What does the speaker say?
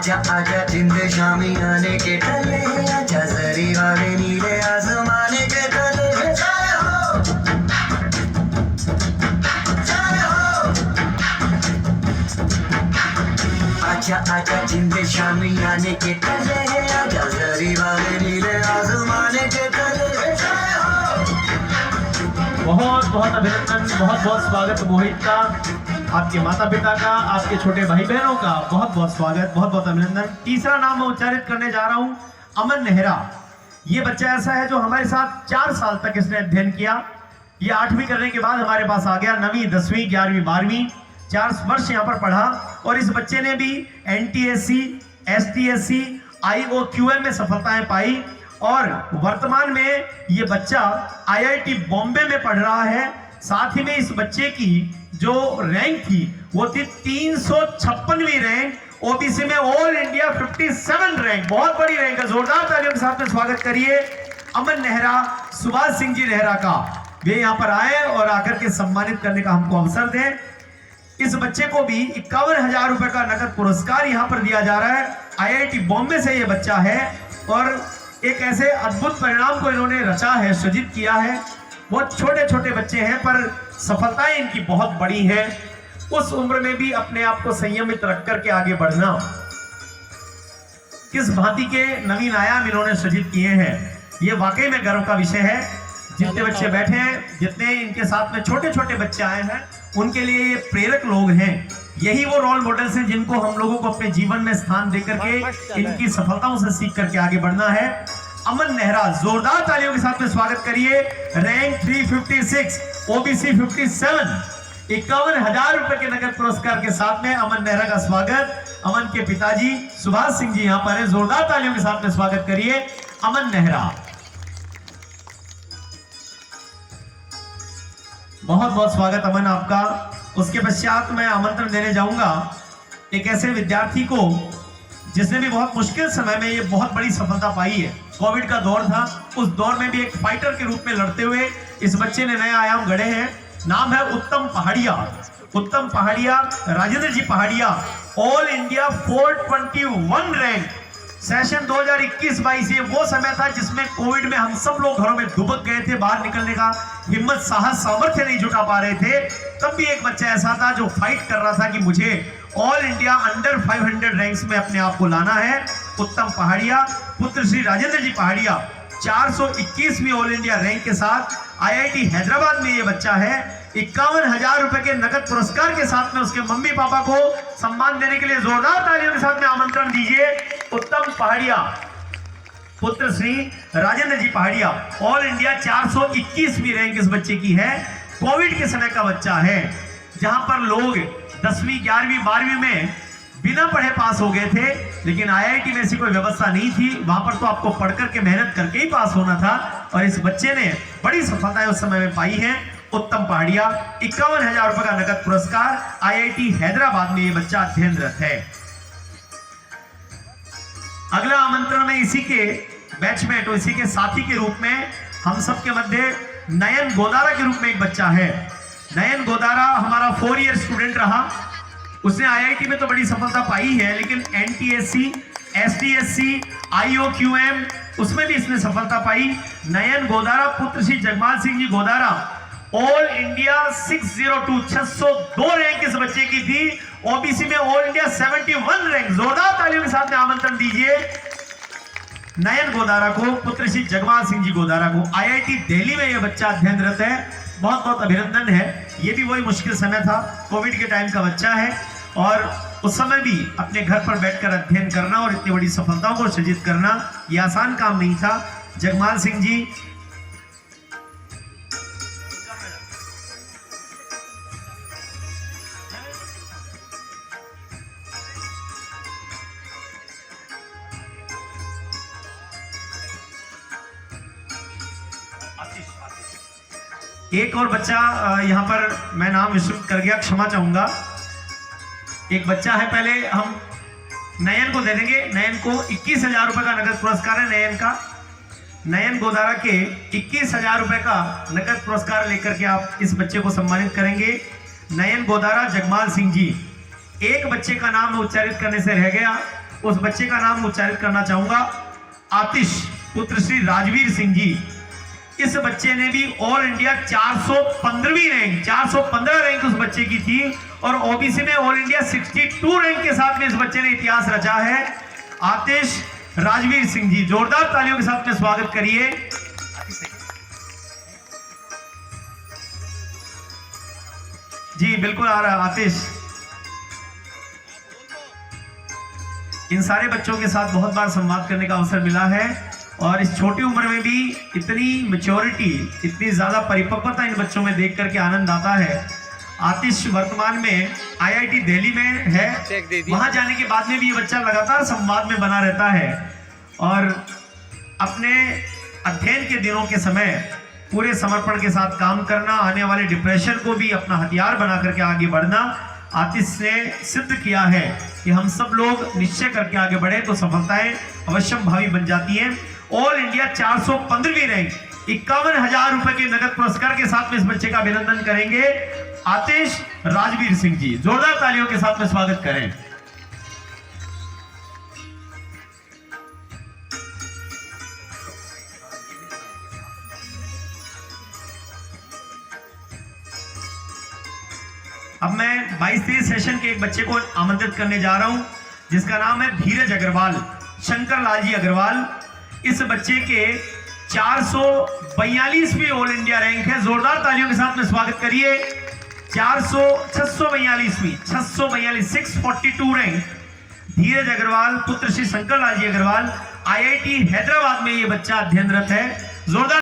आजा आजा जिंद शामी आने के टले, आजा जरी वाले नीले आसमाने के तले। जय हो जय हो, आजा आजा जिंद शामी आने के टले, आजा जरी वाले नीले आसमाने के तले। जय हो। बहुत बहुत अभिनंदन, बहुत बहुत स्वागत मोहित का, आपके माता पिता का, आपके छोटे भाई बहनों का बहुत बहुत स्वागत, बहुत बहुत अभिनंदन। तीसरा नाम मैं उच्चारित करने जा रहा हूं, अमन नेहरा। ये बच्चा ऐसा है जो हमारे साथ 4 साल तक इसने अध्ययन किया। ये 8वीं करने के बाद हमारे पास आ गया, 9वीं 10वीं 11वीं 12वीं 4 वर्ष यहाँ पर पढ़ा। और इस बच्चे ने भी NTSC STSC IOQM में सफलताएं पाई और वर्तमान में ये बच्चा IIT बॉम्बे में पढ़ रहा है। साथ ही में इस बच्चे की जो रैंक थी वो थी 356वीं रैंक, ओबीसी में ऑल इंडिया 57 रैंक, बहुत बड़ी रैंक है। जोरदार तालियों के साथ में स्वागत करिए अमन नेहरा, सुभाष सिंह जी नेहरा का। वे यहाँ पर आए और आकर के सम्मानित करने का हमको अवसर दें। इस बच्चे को भी 51,000 रुपए का नगद पुरस्कार यहाँ पर दिया जा रहा है। IIT बॉम्बे से ये बच्चा है और एक ऐसे अद्भुत परिणाम को इन्होंने रचा है, सृजित किया है। बहुत छोटे छोटे बच्चे हैं पर सफलताएं इनकी बहुत बड़ी हैं। उस उम्र में भी अपने आप को संयमित रख करके आगे बढ़ना, किस भांति के नवीन आयाम इन्होंने सृजित किए हैं, ये वाकई में गर्व का विषय है। जितने बच्चे बैठे हैं, जितने इनके साथ में छोटे छोटे बच्चे आए हैं, उनके लिए ये प्रेरक लोग हैं। यही वो रोल मॉडल्स हैं जिनको हम लोगों को अपने जीवन में स्थान देकर के इनकी सफलताओं से सीख करके आगे बढ़ना है। अमन नेहरा, जोरदार तालियों के साथ में स्वागत करिए। रैंक 356, ओबीसी 57, 51,000 रुपए के नगद पुरस्कार के साथ में अमन नेहरा का स्वागत। अमन के पिताजी सुभाष सिंह जी यहाँ पर है, जोरदार तालियों के साथ में स्वागत करिए अमन नेहरा। बहुत बहुत स्वागत अमन आपका। उसके पश्चात मैं आमंत्रण देने जाऊंगा एक ऐसे विद्यार्थी को जिसने भी बहुत मुश्किल समय में ये बहुत बड़ी सफलता पाई है। कोविड का दौर था, उस दौर में भी एक फाइटर के रूप में लड़ते हुए इस बच्चे ने नया आयाम गढ़े हैं। नाम है उत्तम पहाड़िया। उत्तम पहाड़िया, राजेंद्र जी पहाड़िया, ऑल इंडिया 421 रैंक। सेशन 2021-22 ये वो समय था जिसमें कोविड में हम सब लोग घरों में दुबक गए थे, बाहर निकलने का हिम्मत साहस सामर्थ्य नहीं जुटा पा रहे थे। तब भी एक बच्चा ऐसा था जो फाइट कर रहा था कि मुझे ऑल इंडिया अंडर 500 रैंक्स में अपने आप को लाना है। उत्तम पहाड़िया, पुत्र श्री राजेंद्र जी पहाड़िया, 421वीं ऑल इंडिया रैंक के साथ IIT हैदराबाद में ये बच्चा है। 51,000 रुपए के नगद पुरस्कार के साथ में उसके मम्मी पापा को सम्मान देने के लिए जोरदार तालियों के साथ में आमंत्रण दीजिए। उत्तम पहाड़िया, पुत्र श्री राजेंद्र जी पहाड़िया, ऑल इंडिया 421वीं रैंक इस बच्चे की है। कोविड के समय का बच्चा है जहां पर लोग 10वीं 11वीं 12वीं में बिना पढ़े पास हो गए थे, लेकिन IIT में ऐसी कोई व्यवस्था नहीं थी। वहां पर तो आपको पढ़ करके मेहनत करके ही पास होना था और इस बच्चे ने बड़ी सफलताएं उस समय में पाई हैं। उत्तम पहाड़िया, 51,000 रुपए का नगद पुरस्कार, IIT हैदराबाद में ये बच्चा अध्ययनरत है। अगला आमंत्रण में इसी के बैचमेट और इसी के साथी के रूप में हम सब के मध्य नयन गोदारा के रूप में एक बच्चा है। नयन गोदारा हमारा 4 ईयर स्टूडेंट रहा। उसने IIT में तो बड़ी सफलता पाई है, लेकिन NTSC STSC IOQM उसमें भी इसने सफलता पाई। नयन गोदारा, पुत्र Shri Jagmal Singh ji Godara, all India 602 rank इस बच्चे की थी। ओबीसी में ऑल इंडिया 71 रैंक। जोरदार तालियों के साथ में आमंत्रण दीजिए नयन गोदारा को, पुत्र श्री जगमाल सिंह जी गोदारा को। IIT दिल्ली में यह बच्चा अध्ययनरत है। बहुत बहुत अभिनंदन है। ये भी वही मुश्किल समय था, कोविड के टाइम का बच्चा है और उस समय भी अपने घर पर बैठकर अध्ययन करना और इतनी बड़ी सफलताओं को सृजित करना ये आसान काम नहीं था। जगमाल सिंह जी एक और बच्चा यहाँ पर मैं नाम विस्मृत कर गया, क्षमा चाहूंगा। एक बच्चा है, पहले हम नयन को दे देंगे। नयन को 21,000 रुपए का नगद पुरस्कार है। नयन का, नयन गोदारा के 21,000 रुपए का नगद पुरस्कार लेकर के आप इस बच्चे को सम्मानित करेंगे। नयन गोदारा, जगमाल सिंह जी। एक बच्चे का नाम उच्चारित करने से रह गया, उस बच्चे का नाम उच्चारित करना चाहूंगा। आतिश पुत्र श्री राजवीर सिंह जी। इस बच्चे ने भी ऑल इंडिया 415वीं रैंक 415 रैंक उस बच्चे की थी और ओबीसी में ऑल इंडिया 62 रैंक के साथ में इस बच्चे ने इतिहास रचा है। आतिश राजवीर सिंह जी, जोरदार तालियों के साथ में स्वागत करिए। जी बिल्कुल आ रहा है आतिश। इन सारे बच्चों के साथ बहुत बार संवाद करने का अवसर मिला है और इस छोटी उम्र में भी इतनी मैच्योरिटी, इतनी ज्यादा परिपक्वता इन बच्चों में देख करके आनंद आता है। आतिश वर्तमान में IIT दिल्ली में है। वहां जाने के बाद में भी ये बच्चा लगातार संवाद में बना रहता है और अपने अध्ययन के दिनों के समय पूरे समर्पण के साथ काम करना, आने वाले डिप्रेशन को भी अपना हथियार बना करके आगे बढ़ना आतिश ने सिद्ध किया है कि हम सब लोग निश्चय करके आगे बढ़े तो सफलताएं अवश्यम भावी बन जाती हैं। ऑल इंडिया 415वीं रैंक 51,000 रुपए के नगद पुरस्कार के साथ में इस बच्चे का अभिनंदन करेंगे आतिश राजवीर सिंह जी। जोरदार तालियों के साथ में स्वागत करें। अब मैं 22 सेशन के एक बच्चे को आमंत्रित करने जा रहा हूं जिसका नाम है धीरज अग्रवाल, शंकर लाल जी अग्रवाल। इस बच्चे के 442वीं ऑल इंडिया रैंक है। जोरदार तालियों के साथ में स्वागत करिए। 642वीं 642 रैंक धीरज अग्रवाल पुत्र श्री शंकर लाल जी अग्रवाल। IIT हैदराबाद में ये बच्चा अध्ययनरत है। जोरदार